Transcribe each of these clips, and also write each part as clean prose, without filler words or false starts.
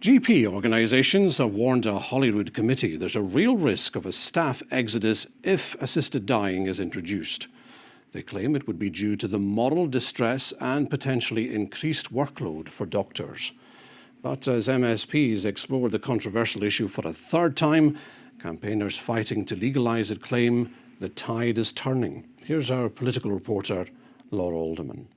GP organisations have warned a Holyrood committee there's a real risk of a staff exodus if assisted dying is introduced. They claim it would be due to the moral distress and potentially increased workload for doctors. But as MSPs explore the controversial issue for a third time, campaigners fighting to legalise it claim the tide is turning. Here's our political reporter, Laura Alderman.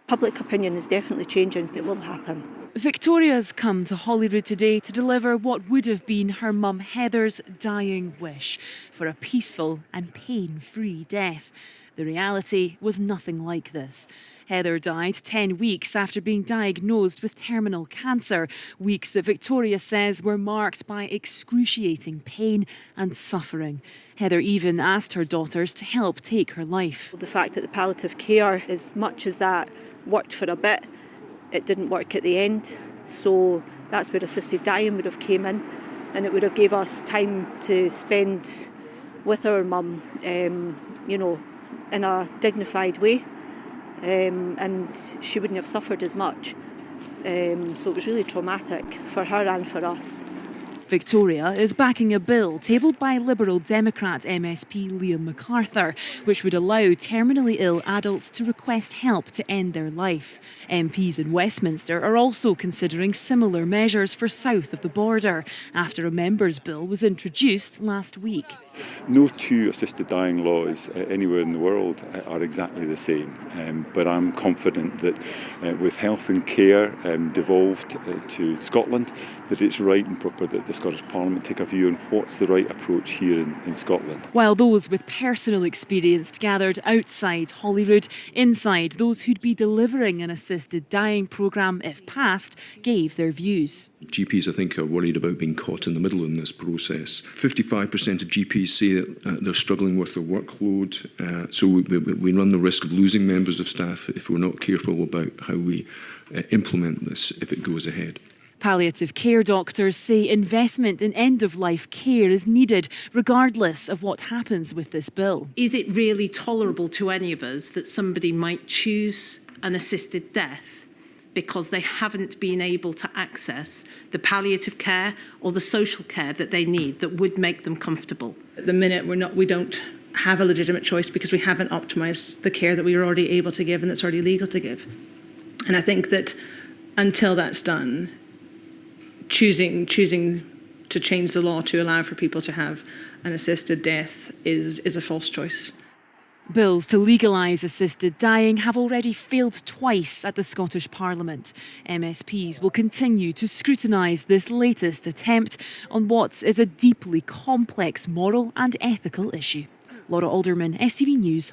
Public opinion is definitely changing. It will happen. Victoria's come to Holyrood today to deliver what would have been her mum Heather's dying wish for a peaceful and pain-free death. The reality was nothing like this. Heather died 10 weeks after being diagnosed with terminal cancer, weeks that Victoria says were marked by excruciating pain and suffering. Heather even asked her daughters to help take her life. The fact that the palliative care, as much as that worked for a bit, it didn't work at the end. So that's where assisted dying would have came in, and it would have gave us time to spend with our mum, in a dignified way. And she wouldn't have suffered as much. So it was really traumatic for her and for us. Victoria is backing a bill tabled by Liberal Democrat MSP Liam MacArthur, which would allow terminally ill adults to request help to end their life. MPs in Westminster are also considering similar measures for south of the border, after a members' bill was introduced last week. No two assisted dying laws anywhere in the world are exactly the same, but I'm confident that with health and care devolved to Scotland, that it's right and proper that the Scottish Parliament take a view on what's the right approach here in Scotland. While those with personal experience gathered outside Holyrood, inside those who'd be delivering an assisted dying programme if passed gave their views. GPs, I think, are worried about being caught in the middle in this process. 55% of GPs say that they're struggling with their workload, so we run the risk of losing members of staff if we're not careful about how we implement this if it goes ahead. Palliative care doctors say investment in end-of-life care is needed, regardless of what happens with this bill. Is it really tolerable to any of us that somebody might choose an assisted death because they haven't been able to access the palliative care or the social care that they need that would make them comfortable? At the minute, we don't have a legitimate choice because we haven't optimised the care that we were already able to give and that's already legal to give. And I think that until that's done, choosing to change the law to allow for people to have an assisted death is a false choice. Bills to legalise assisted dying have already failed twice at the Scottish Parliament. MSPs will continue to scrutinise this latest attempt on what is a deeply complex moral and ethical issue. Laura Alderman, STV News.